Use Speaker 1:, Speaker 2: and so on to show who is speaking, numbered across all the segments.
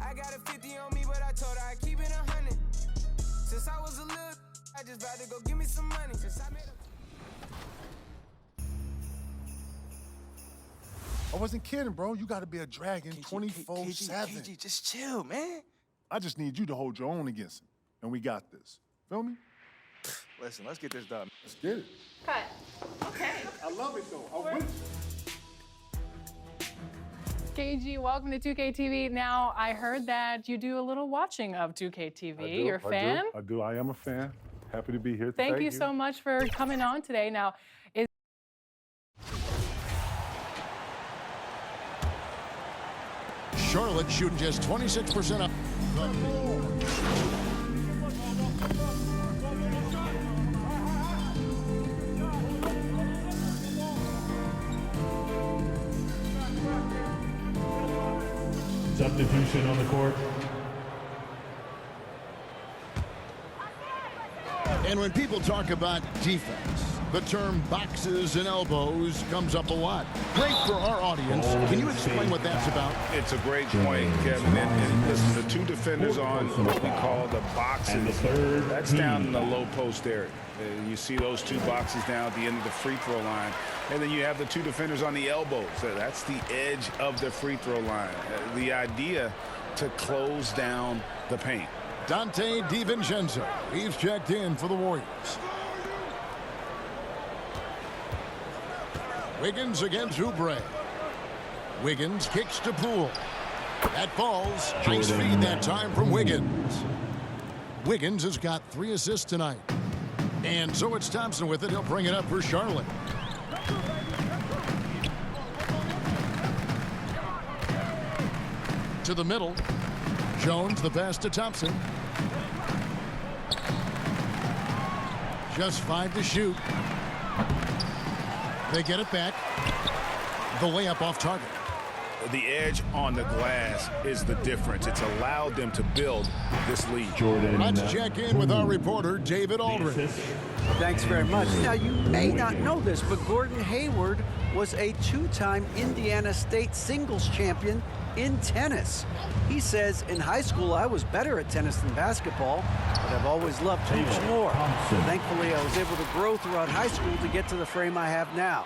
Speaker 1: I got a 50 on me, but I told her I keep it 100. Since I was a little, I just about to go give me some money. Since I made
Speaker 2: I wasn't kidding, bro. You got to be a dragon 24/7.
Speaker 3: KG, just chill, man.
Speaker 2: I just need you to hold your own against him, and we got this. Feel me?
Speaker 3: Listen, let's get this done.
Speaker 2: Let's get it.
Speaker 4: Cut. Okay.
Speaker 2: I love it, though. I wish.
Speaker 4: KG, welcome to 2K TV. Now, I heard that you do a little watching of 2K TV. You're a fan?
Speaker 2: I do. I am a fan. Happy to be here today.
Speaker 4: Thank you so much for coming on today. Now,
Speaker 5: Charlotte shooting just 26% up.
Speaker 6: Substitution on the court.
Speaker 5: And when people talk about defense, the term boxes and elbows comes up a lot. Great for our audience. Can you explain what that's about?
Speaker 7: It's a great point, Kevin. And listen, the two defenders on what we call the boxes, that's down in the low post area. You see those two boxes down at the end of the free throw line. And then you have the two defenders on the elbows. That's the edge of the free throw line. The idea to close down the paint.
Speaker 5: Dante DiVincenzo. He's checked in for the Warriors. Wiggins against Oubre. Wiggins kicks to Poole. That falls. Nice feed that time from Wiggins. Wiggins has got 3 assists tonight. And so it's Thompson with it. He'll bring it up for Charlotte. To the middle. Jones, the pass to Thompson. Just 5 to shoot. They get it back. The layup off target.
Speaker 7: The edge on the glass is the difference. It's allowed them to build this lead.
Speaker 5: Let's check in with our reporter, David Aldridge.
Speaker 8: Thanks very much. Now, you may not know this, but Gordon Hayward was a 2-time Indiana State singles champion in tennis. He says, in high school, I was better at tennis than basketball, but I've always loved hoops more. Thankfully, I was able to grow throughout high school to get to the frame I have now.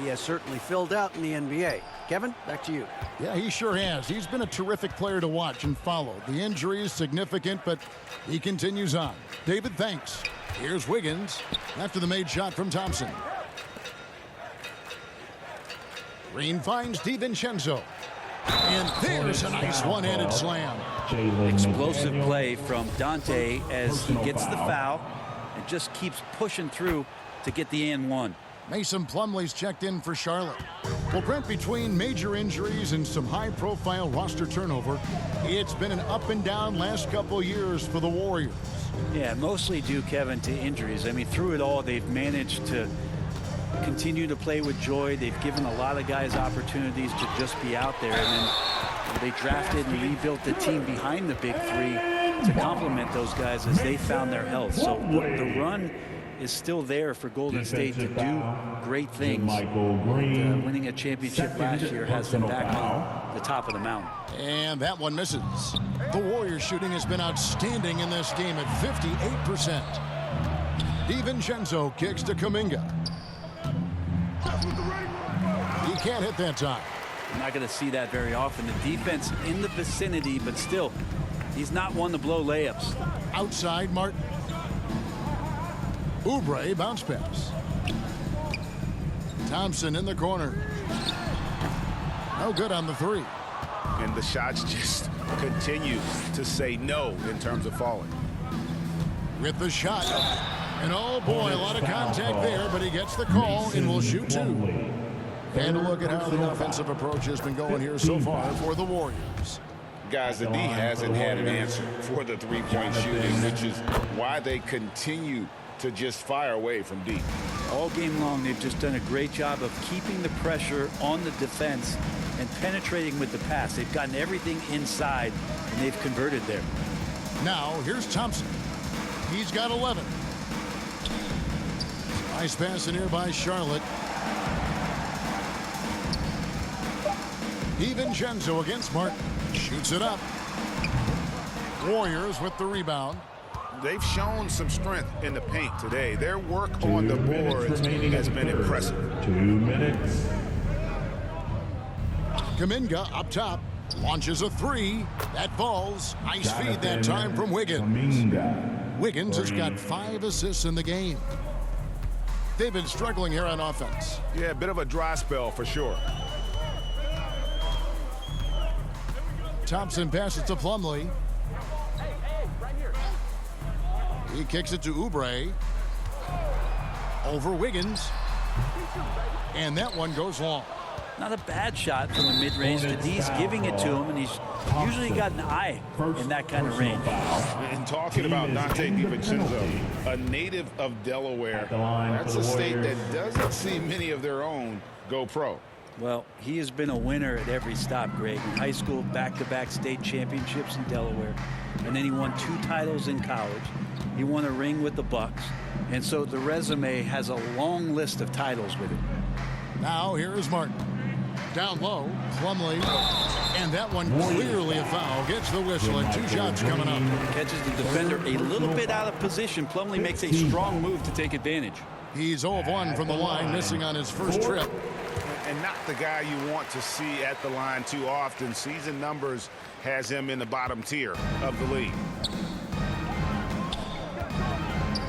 Speaker 8: He has certainly filled out in the NBA. Kevin, back to you.
Speaker 5: Yeah, he sure has. He's been a terrific player to watch and follow. The injury is significant, but he continues on. David, thanks. Here's Wiggins after the made shot from Thompson. Green finds DiVincenzo. And there's a nice one-handed slam.
Speaker 8: Explosive play from Dante as he gets the foul and just keeps pushing through to get the and one.
Speaker 5: Mason Plumlee's checked in for Charlotte. Well, Brent, between major injuries and some high-profile roster turnover, it's been an up-and-down last couple years for the Warriors.
Speaker 8: Yeah, mostly due, Kevin, to injuries. I mean, through it all, they've managed to continue to play with joy. They've given a lot of guys opportunities to just be out there. And then they drafted and rebuilt the team behind the big three to complement those guys as they found their health. So the run is still there for Golden State to do great things. Winning a championship last year has them back on the top of the mountain.
Speaker 5: And that one misses. The Warriors shooting has been outstanding in this game at 58%. DiVincenzo kicks to Kuminga. He can't hit that time.
Speaker 8: I'm not going to see that very often. The defense in the vicinity, but still, he's not one to blow layups.
Speaker 5: Outside, Martin. Oubre bounce pass. Thompson in the corner. No good on the 3.
Speaker 7: And the shots just continue to say no in terms of falling.
Speaker 5: With the shot. And oh boy, a lot of contact there, but he gets the call and will shoot 2. And a look at how the offensive approach has been going here so far for the Warriors.
Speaker 7: Guys, the D hasn't had an answer for the three-point shooting, which is why they continue to just fire away from deep.
Speaker 8: All game long, they've just done a great job of keeping the pressure on the defense and penetrating with the pass. They've gotten everything inside, and they've converted there.
Speaker 5: Now, here's Thompson. He's got 11. Nice pass in here by Charlotte. DiVincenzo against Martin. Shoots it up. Warriors with the rebound.
Speaker 7: They've shown some strength in the paint today. Their work on the boards has been impressive.
Speaker 6: 2 minutes.
Speaker 5: Kuminga up top. Launches a three. That falls. Nice feed that time from Wiggins. Wiggins has got 5 assists in the game. They've been struggling here on offense.
Speaker 7: Yeah, a bit of a dry spell for sure.
Speaker 5: Thompson passes to Plumlee. He kicks it to Oubre. Over Wiggins. And that one goes long.
Speaker 8: Not a bad shot from the mid-range. He's giving it to him, and he's usually got an eye in that kind of range.
Speaker 7: And talking about Dante DiVincenzo, a native of Delaware, that's a state that doesn't see many of their own go pro.
Speaker 8: Well, he has been a winner at every stop, Greg. In high school, back-to-back state championships in Delaware. And then he won 2 titles in college. He won a ring with the Bucks. And so the resume has a long list of titles with it.
Speaker 5: Now here is Martin. Down low, Plumlee. And that one clearly a foul. Gets the whistle and 2 shots coming up.
Speaker 8: Catches the defender a little bit out of position. Plumlee makes a strong move to take advantage.
Speaker 5: He's 0 of 1 from the line, missing on his first trip.
Speaker 7: And not the guy you want to see at the line too often. Season numbers has him in the bottom tier of the league.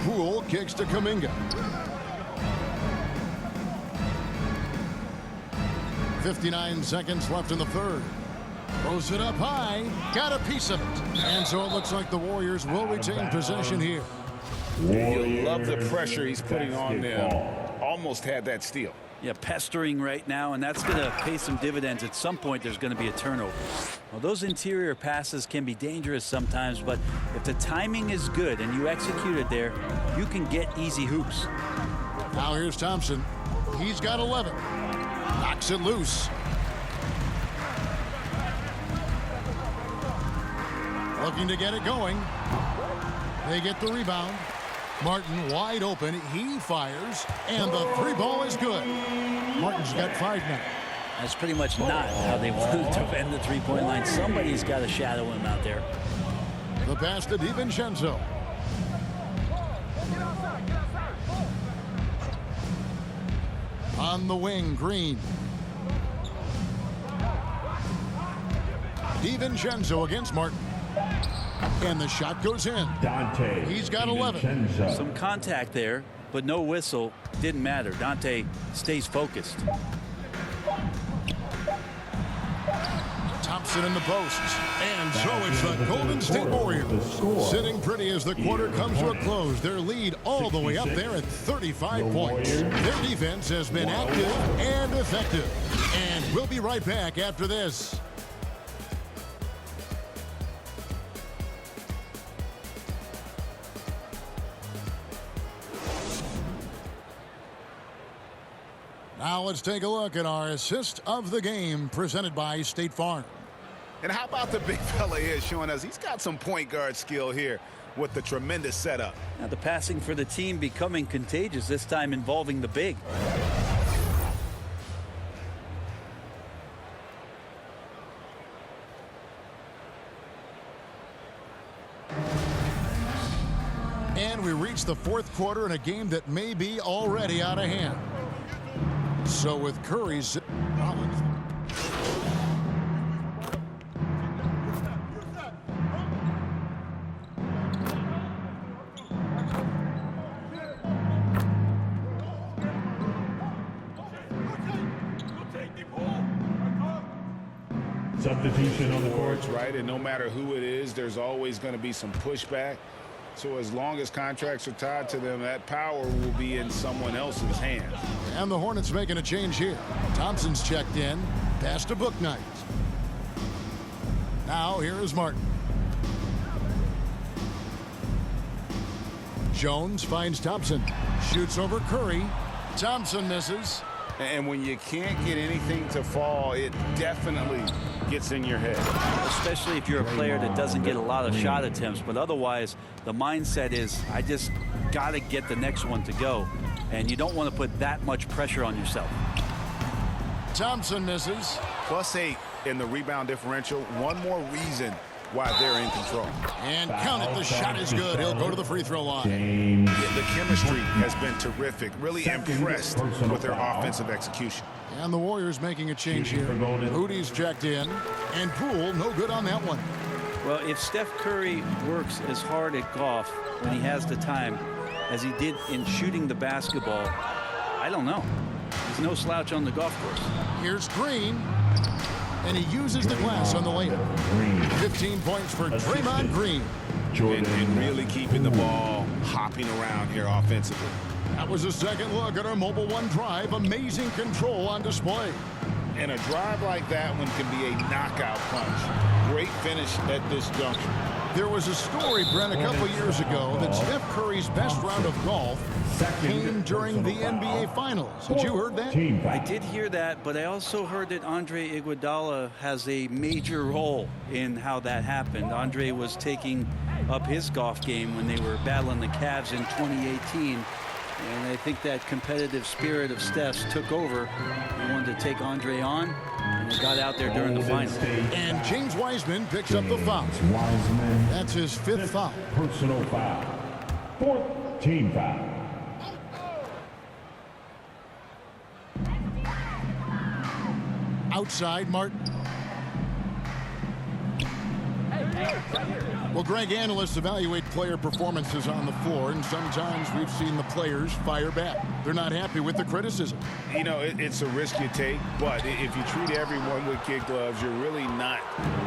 Speaker 5: Poole kicks to Kuminga. 59 seconds left in the third. Throws it up high. Got a piece of it. And so it looks like the Warriors will retain possession here.
Speaker 7: You love the pressure he's putting on them. Almost had that steal.
Speaker 8: Yeah, pestering right now, and that's going to pay some dividends. At some point, there's going to be a turnover. Well, those interior passes can be dangerous sometimes, but if the timing is good and you execute it there, you can get easy hoops.
Speaker 5: Now here's Thompson. He's got 11. Knocks it loose. Looking to get it going. They get the rebound. Martin wide open. He fires. And the 3 ball is good. Martin's got 5 now.
Speaker 8: That's pretty much not how they wanted to end the 3-point line. Somebody's got to shadow him out there.
Speaker 5: The pass to DiVincenzo. On the wing, Green. DiVincenzo against Martin. And the shot goes in.
Speaker 6: Dante.
Speaker 5: He's got 11.
Speaker 6: DiVincenzo.
Speaker 8: Some contact there, but no whistle. Didn't matter. Dante stays focused.
Speaker 5: Thompson in the post. And so it's the Golden State Warriors sitting pretty as the quarter comes to a close. Their lead all the way up there at 35 points. Their defense has been active and effective. And we'll be right back after this. Now let's take a look at our assist of the game presented by State Farm.
Speaker 7: And how about the big fella here showing us he's got some point guard skill here with the tremendous setup.
Speaker 8: Now the passing for the team becoming contagious, this time involving the big.
Speaker 5: And we reach the 4th quarter in a game that may be already out of hand. So with Curry's
Speaker 6: Substitution on the court.
Speaker 7: Right, and no matter who it is, there's always going to be some pushback. So as long as contracts are tied to them, that power will be in someone else's hands.
Speaker 5: And the Hornets making a change here. Thompson's checked in. Pass to Bouknight. Now here is Martin. Jones finds Thompson. Shoots over Curry. Thompson misses.
Speaker 7: And when you can't get anything to fall, it definitely gets in your head.
Speaker 8: Especially if you're a player that doesn't get a lot of shot attempts. But otherwise, the mindset is, I just got to get the next one to go. And you don't want to put that much pressure on yourself.
Speaker 5: Thompson misses.
Speaker 7: +8 in the rebound differential. One more reason why they're in control.
Speaker 5: And count it, the shot is good. He'll go to the free throw line.
Speaker 6: James.
Speaker 7: The chemistry has been terrific. Really impressed with their offensive execution.
Speaker 5: And the Warriors making a change here.
Speaker 6: Promoted.
Speaker 5: Moody's checked in, and Poole no good on that one.
Speaker 8: Well, if Steph Curry works as hard at golf when he has the time as he did in shooting the basketball, I don't know. He's no slouch on the golf course.
Speaker 5: Here's Green, and he uses the glass on the layup. 15 points for Draymond Green.
Speaker 7: And really keeping the ball hopping around here offensively.
Speaker 5: That was a second look at our Mobile One drive. Amazing control on display.
Speaker 7: And a drive like that one can be a knockout punch. Great finish at this juncture.
Speaker 5: There was a story, Brent, a couple years ago that Steph Curry's best round of golf came during the NBA Finals. Had you heard that?
Speaker 8: I did hear that, but I also heard that Andre Iguodala has a major role in how that happened. Andre was taking up his golf game when they were battling the Cavs in 2018. And I think that competitive spirit of Steph's took over. He wanted to take Andre on, and he got out there during the finals.
Speaker 5: And James Wiseman picks up the foul.
Speaker 6: Wiseman.
Speaker 5: That's his fifth foul.
Speaker 6: Personal foul. Fourth team foul.
Speaker 5: Outside, Martin. Well, Greg, analysts evaluate player performances on the floor, and sometimes we've seen the players fire back. They're not happy with the criticism.
Speaker 7: You know, it's a risk you take, but if you treat everyone with kid gloves, you're really not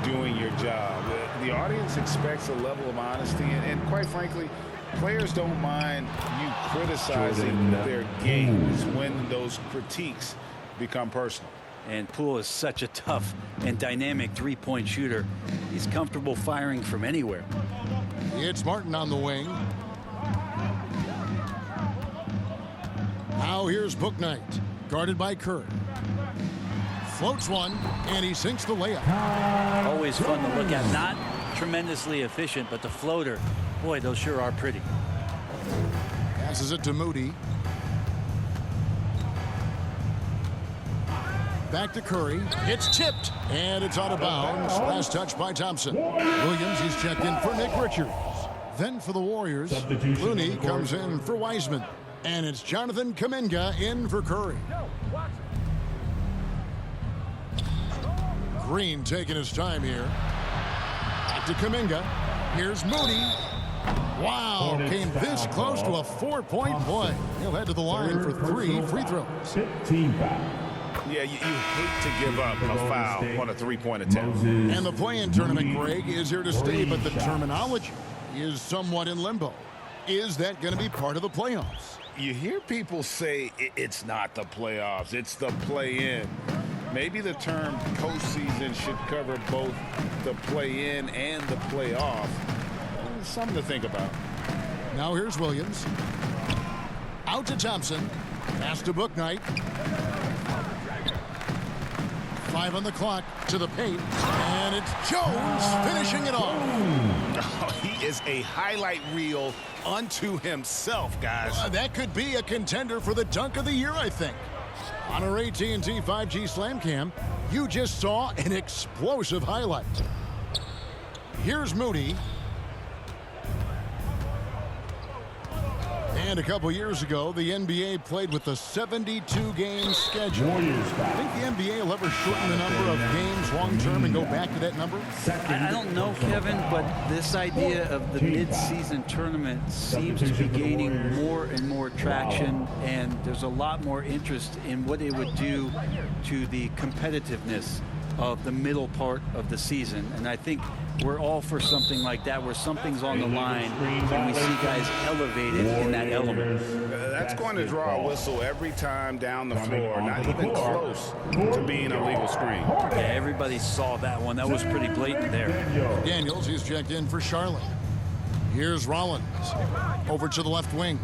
Speaker 7: doing your job. The audience expects a level of honesty, and quite frankly, players don't mind you criticizing their games when those critiques become personal.
Speaker 8: And Poole is such a tough and dynamic three-point shooter. He's comfortable firing from anywhere.
Speaker 5: It's Martin on the wing. Now here's Bouknight, guarded by Curry. Floats one, and he sinks the layup.
Speaker 8: Always fun to look at. Not tremendously efficient, but the floater, boy, those sure are pretty.
Speaker 5: Passes it to Moody. Back to Curry. It's tipped, and it's out of bounds. Last touch by Thompson. Williams, he's checked in for Nick Richards. Then for the Warriors, Looney comes in for Wiseman. And it's Jonathan Kuminga in for Curry. Green taking his time here. Back to Kuminga. Here's Moody. Wow, came this close to a 4-point play. He'll head to the line for 3 free throws.
Speaker 6: 15 foul.
Speaker 7: Yeah, you hate to give up a foul on a three-point attempt.
Speaker 5: And the play-in tournament, Greg, is here to stay, but the terminology is somewhat in limbo. Is that going to be part of the playoffs?
Speaker 7: You hear people say it's not the playoffs, it's the play-in. Maybe the term postseason should cover both the play-in and the playoff. Something to think about.
Speaker 5: Now here's Williams. Out to Thompson. Pass to Bouknight. 5 on the clock to the paint. And it's Jones finishing it off.
Speaker 7: Oh, he is a highlight reel unto himself, guys.
Speaker 5: That could be a contender for the dunk of the year, I think. On our AT&T 5G Slam Cam, you just saw an explosive highlight. Here's Moody. And a couple years ago, the NBA played with a 72-game schedule.
Speaker 6: Warriors foul.
Speaker 5: Think the NBA will ever shorten the number of games long-term and go back to that number?
Speaker 8: I don't know, Kevin, but this idea of the mid-season tournament seems to be gaining more and more traction, and there's a lot more interest in what it would do to the competitiveness of the middle part of the season. And I think we're all for something like that, where something's on the line and we see guys elevated in that element.
Speaker 7: That's going to draw a whistle every time down the floor, not even close to being a legal screen.
Speaker 8: Yeah, everybody saw that one. That was pretty blatant there.
Speaker 5: Daniels, he's checked in for Charlotte. Here's Rollins. Over to the left wing.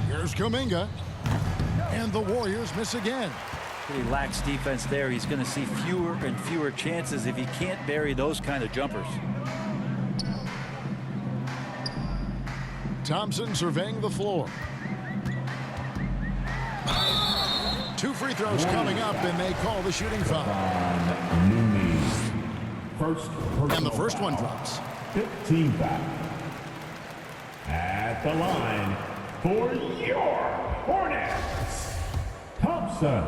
Speaker 5: Here's Kuminga. And the Warriors miss again.
Speaker 8: Pretty lax defense there. He's going to see fewer and fewer chances if he can't bury those kind of jumpers.
Speaker 5: Thompson surveying the floor. 2 free throws coming up, and they call the shooting foul. And the first one drops.
Speaker 6: 15 foul. At the line for your Hornets, Thompson.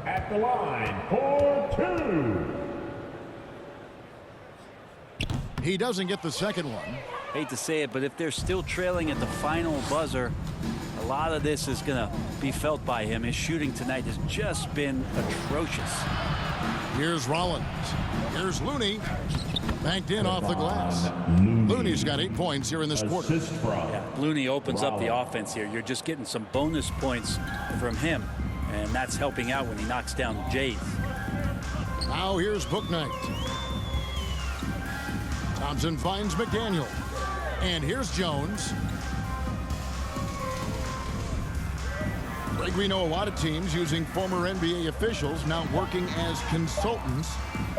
Speaker 6: At the line for 2.
Speaker 5: He doesn't get the second one.
Speaker 8: Hate to say it, but if they're still trailing at the final buzzer, a lot of this is going to be felt by him. His shooting tonight has just been atrocious.
Speaker 5: Here's Rollins. Here's Looney. Banked in off the glass. Looney's got 8 points here in this quarter.
Speaker 8: Yeah, Looney opens up the offense here. You're just getting some bonus points from him, and that's helping out when he knocks down Jays.
Speaker 5: Now here's Bouknight. Thompson finds McDaniel. And here's Jones. Greg, we know a lot of teams using former NBA officials now working as consultants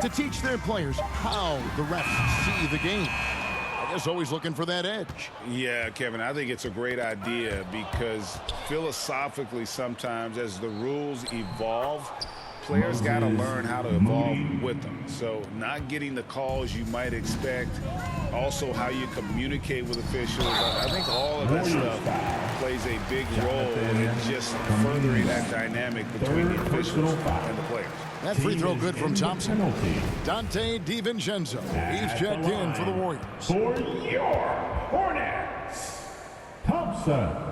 Speaker 5: to teach their players how the refs see the game. I guess always looking for that edge.
Speaker 7: Yeah, Kevin, I think it's a great idea because philosophically sometimes as the rules evolve, players got to learn how to evolve with them. So not getting the calls you might expect, also how you communicate with officials. I think all of that stuff plays a big role in just furthering that dynamic between the officials and the players.
Speaker 5: That free throw good from Thompson. Dante DiVincenzo. He's checked in for the Warriors.
Speaker 6: For your Hornets, Thompson.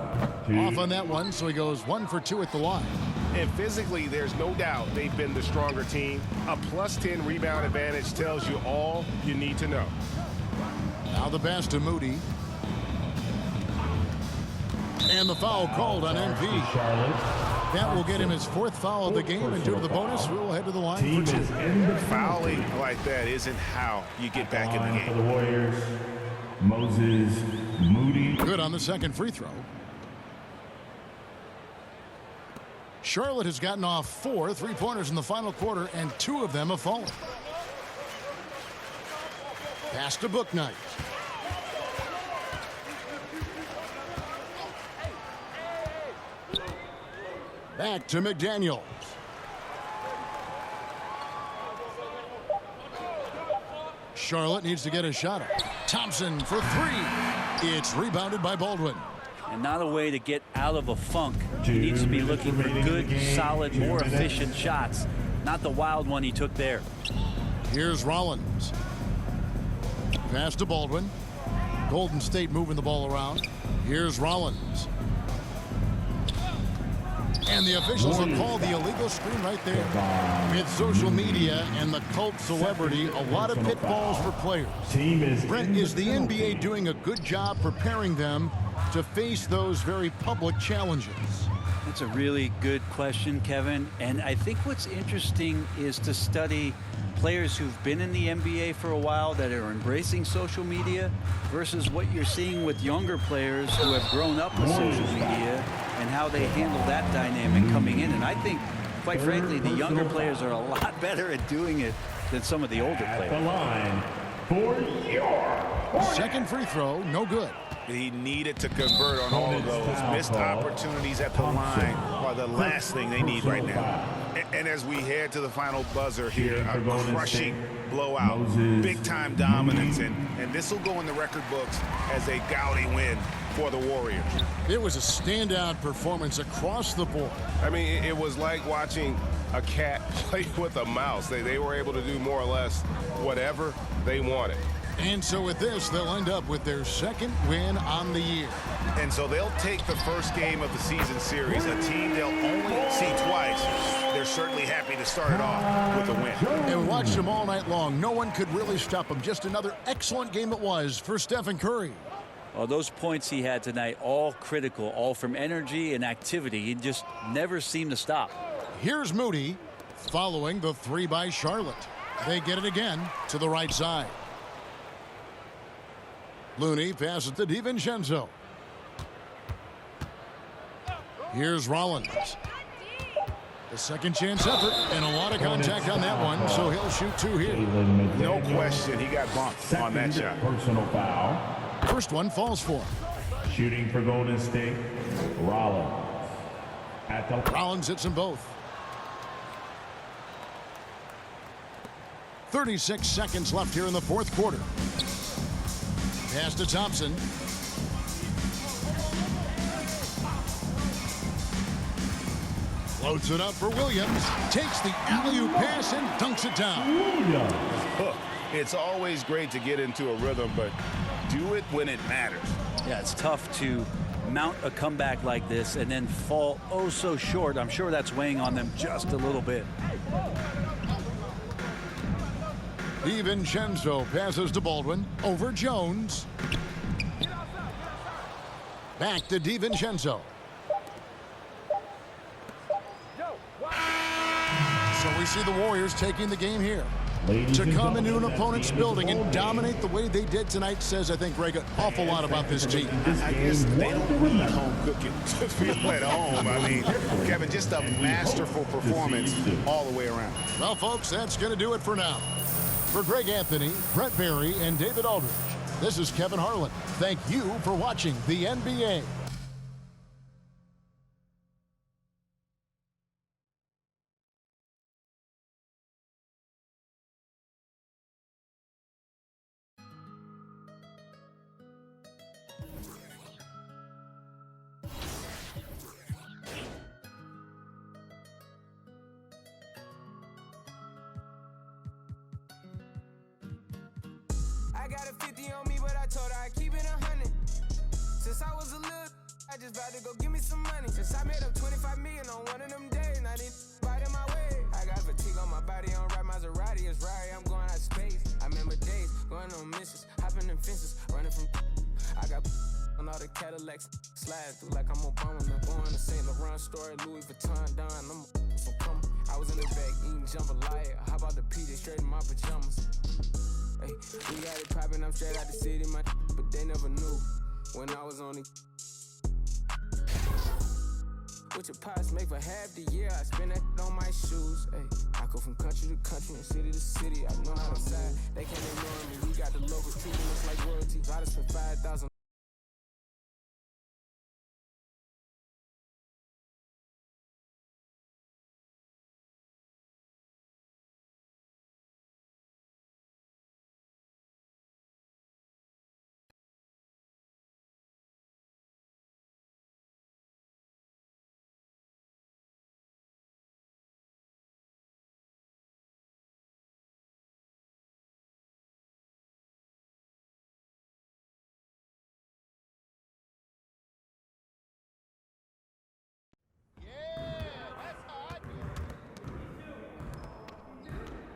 Speaker 5: Off on that one, so he goes 1 for 2 at the line.
Speaker 9: And physically, there's no doubt they've been the stronger team. A +10 rebound advantage tells you all you need to know.
Speaker 5: Now the pass to Moody. And the foul called on MP. That will get him his 4th foul of the game, and due to the bonus, we'll head to the line for 2.
Speaker 7: Fouling like that isn't how you get back in the game.
Speaker 6: For the Warriors, Moses Moody.
Speaker 5: Good on the second free throw. Charlotte has gotten off 4 3-pointers in the final quarter, and 2 of them have fallen. Pass to Bouknight. Back to McDaniels. Charlotte needs to get a shot up. Thompson for 3. It's rebounded by Baldwin.
Speaker 8: And not a way to get out of a funk. He needs to be looking for good, solid, more efficient shots. Not the wild one he took there.
Speaker 5: Here's Rollins. Pass to Baldwin. Golden State moving the ball around. Here's Rollins. And the officials have called the illegal screen right there. With social media and the cult celebrity, a lot of pitfalls for players. Brent, is the NBA doing a good job preparing them to face those very public challenges?
Speaker 8: That's a really good question, Kevin. And I think what's interesting is to study players who've been in the NBA for a while that are embracing social media versus what you're seeing with younger players who have grown up with social media and how they handle that dynamic coming in. And I think, quite frankly, the younger players are a lot better at doing it than some of the older players.
Speaker 6: The line for your
Speaker 5: second free throw, no good.
Speaker 7: He needed to convert on all of those. Missed opportunities at the line are the last thing they need right now. And as we head to the final buzzer here, a crushing blowout, big-time dominance, and this will go in the record books as a gaudy win for the Warriors.
Speaker 5: It was a standout performance across the board.
Speaker 9: I mean, it was like watching a cat play with a mouse. They were able to do more or less whatever they wanted.
Speaker 5: And so with this, they'll end up with their second win on the year.
Speaker 7: And so they'll take the first game of the season series, a team they'll only see twice. They're certainly happy to start it off with a win.
Speaker 5: And watched them all night long. No one could really stop them. Just another excellent game it was for Stephen Curry.
Speaker 8: Well, those points he had tonight, all critical, all from energy and activity. He just never seemed to stop.
Speaker 5: Here's Moody following the 3 by Charlotte. They get it again to the right side. Looney passes to DiVincenzo. Here's Rollins. The second chance effort and a lot of contact on that one, so he'll shoot 2 here.
Speaker 7: No question, he got bumped on that shot.
Speaker 6: Personal foul.
Speaker 5: First one falls for him.
Speaker 6: Shooting for Golden State, Rollins. Rollins
Speaker 5: hits them both. 36 seconds left here in the fourth quarter. Pass to Thompson. Loads it up for Williams. Takes the alley-oop pass and dunks it down.
Speaker 6: Williams.
Speaker 7: It's always great to get into a rhythm, but do it when it matters.
Speaker 8: Yeah, it's tough to mount a comeback like this and then fall oh so short. I'm sure that's weighing on them just a little bit.
Speaker 5: DiVincenzo passes to Baldwin. Over Jones. Back to DiVincenzo. So we see the Warriors taking the game here. To come into an opponent's building and dominate the way they did tonight says, I think, Greg, an awful lot about this team.
Speaker 7: I guess they don't need home cooking to feel at home. I mean, Kevin, just a masterful performance all the way around.
Speaker 5: Well, folks, that's going to do it for now. For Greg Anthony, Brett Barry, and David Aldridge, this is Kevin Harlan. Thank you for watching the NBA.
Speaker 1: I got a 50 on me, but I told her I keep it 100. Since I was a little, I just about to go give me some money. Since I made up 25 million on one of them days, and I didn't bite in my way. I got fatigue on my body, on right Maserati, it's right, I'm going out of space. I remember days, going on missions, hopping in fences, running from I got on all the Cadillacs, sliding through like I'm Obama. I'm going to St. Laurent store, Louis Vuitton, Don, I'm so come. I was in the back eating jambalaya, how about the PJ straight in my pajamas? Hey, we got it poppin', I'm straight out the city, my but they never knew when I was on it. What your pots make for half the year, I spend that on my shoes. Hey, I go from country to country and city to city, I know how to side. They can't ignore me, we got the locals treating us like royalty. I just spent 5,000.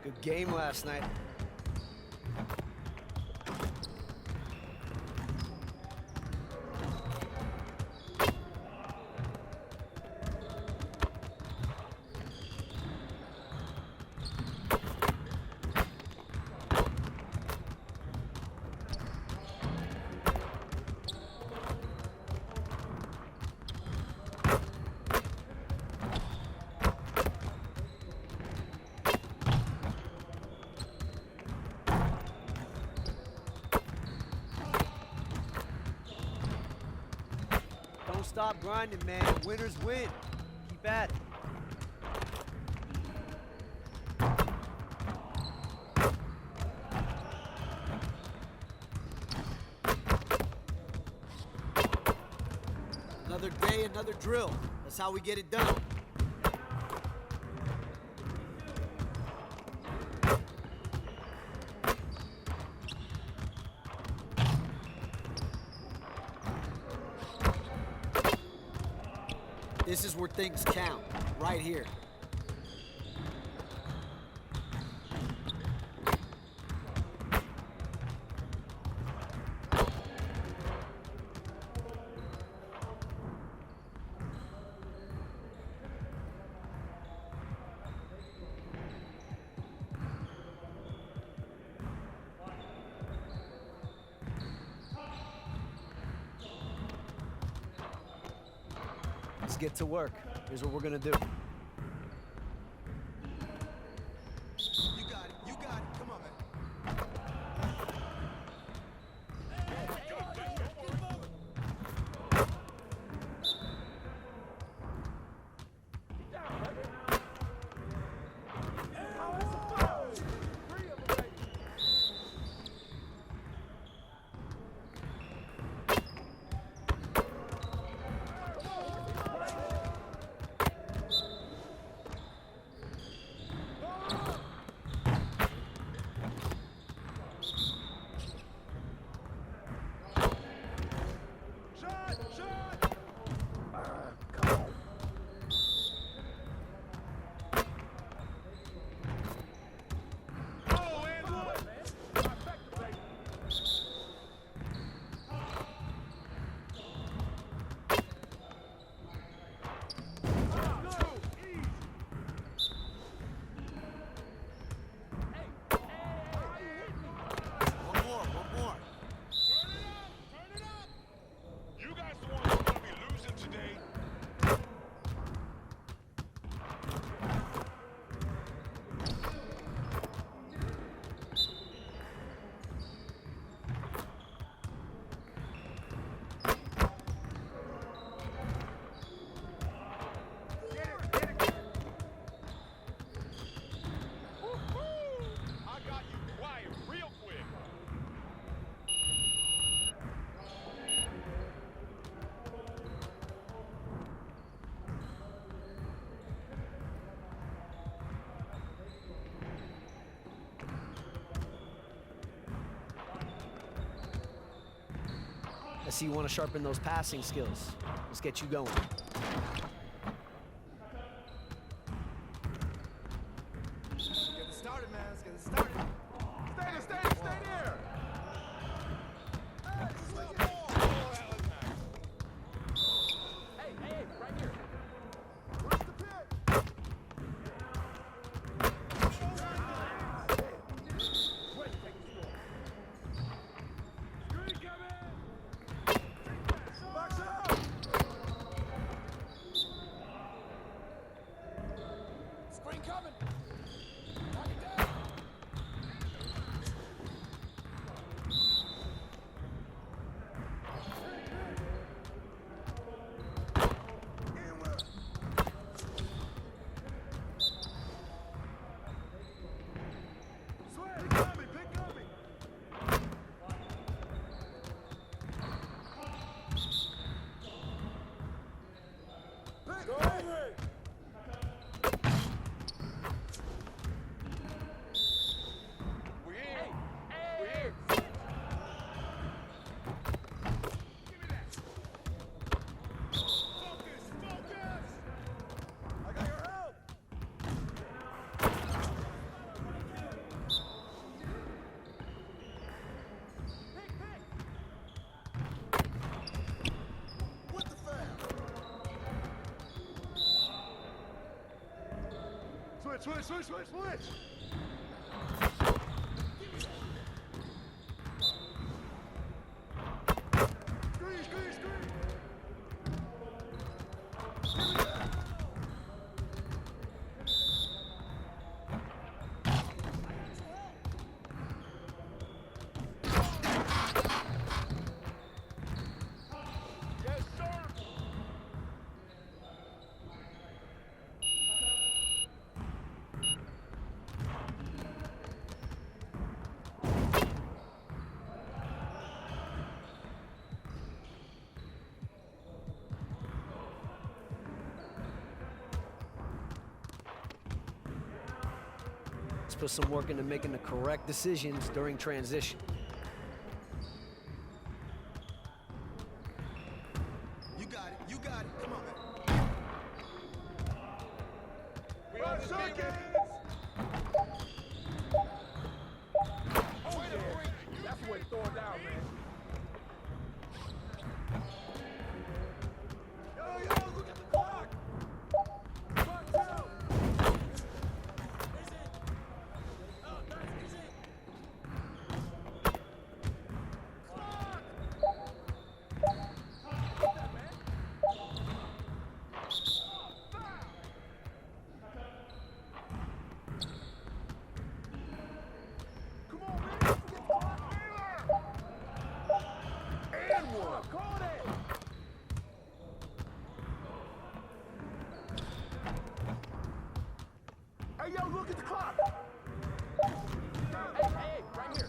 Speaker 10: Good game last night. Don't stop grinding, man. Winners win. Keep at it. Another day, another drill. That's how we get it done. This is where things count, right here. Let's get to work. Here's what we're gonna do. You got it. You got it. Come on, man.
Speaker 11: see you want to sharpen those passing skills. Let's get you going.
Speaker 10: Let's get it started, man. Let's get it started. Stay there. Hey, right here. Where's the pick? Wait, take the score. Screen coming! Box out! Screen coming! Knock it down! Pick on me, pick on me. Pick, go ahead. We're here. We're here. Give me that. Focus. I got your help. What the foul? Switch. Screen. Yes, sir.
Speaker 11: Let's put some work into making the correct decisions during transition.
Speaker 10: You got it. Come on, man. We on the seconds. Oh, yeah. That's what it's throwing down, man. Yo, look at the clock. Clock down. Is it? Oh, nice. Is it? Clock. Get that, man. Come on, man. Let's get the clock. And one. Call it. Hey, yo, look at the clock. Hey, right here.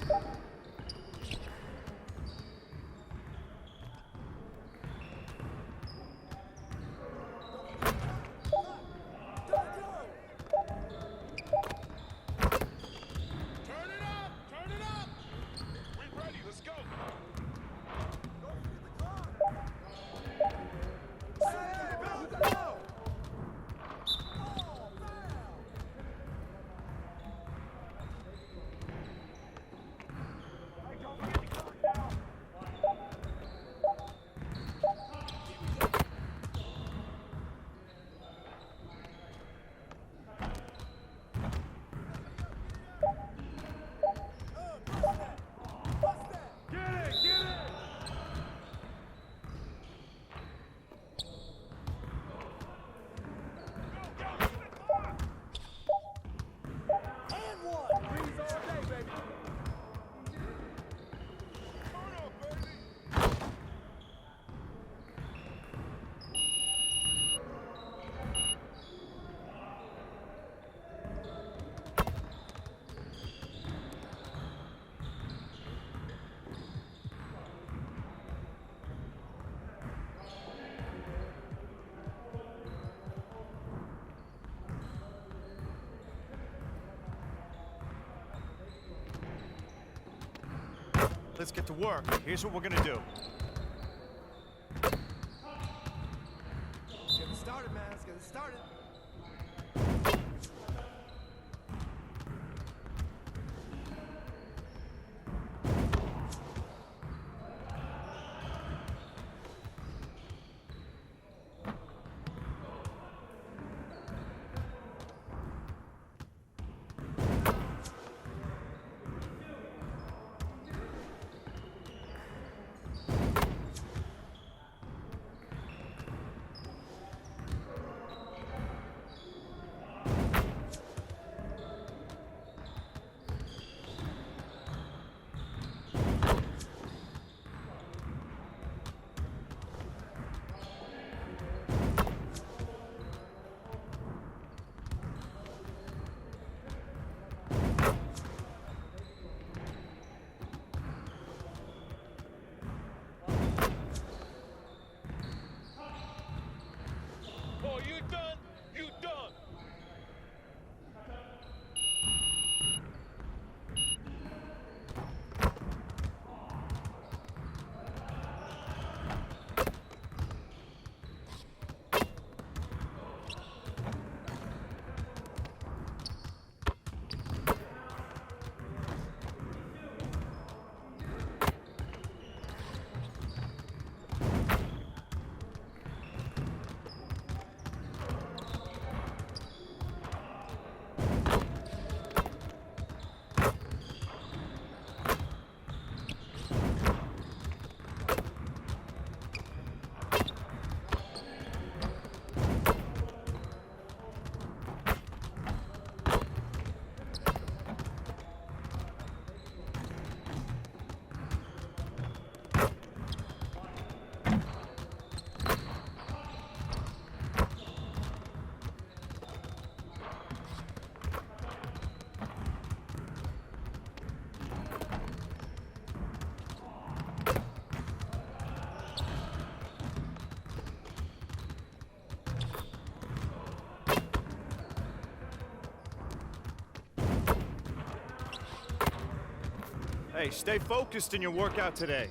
Speaker 10: Turn it up. We ready, let's go. Don't forget the clock. Hey, Bill, go. Oh, foul. Hey, don't forget the clock now. Bust that. Get it. And one. Breeze all day, baby. Turn up, baby.
Speaker 12: Let's get to work. Here's what we're gonna do.
Speaker 3: it started.
Speaker 10: Oh, you done? You done?
Speaker 12: Hey, stay focused in your workout today.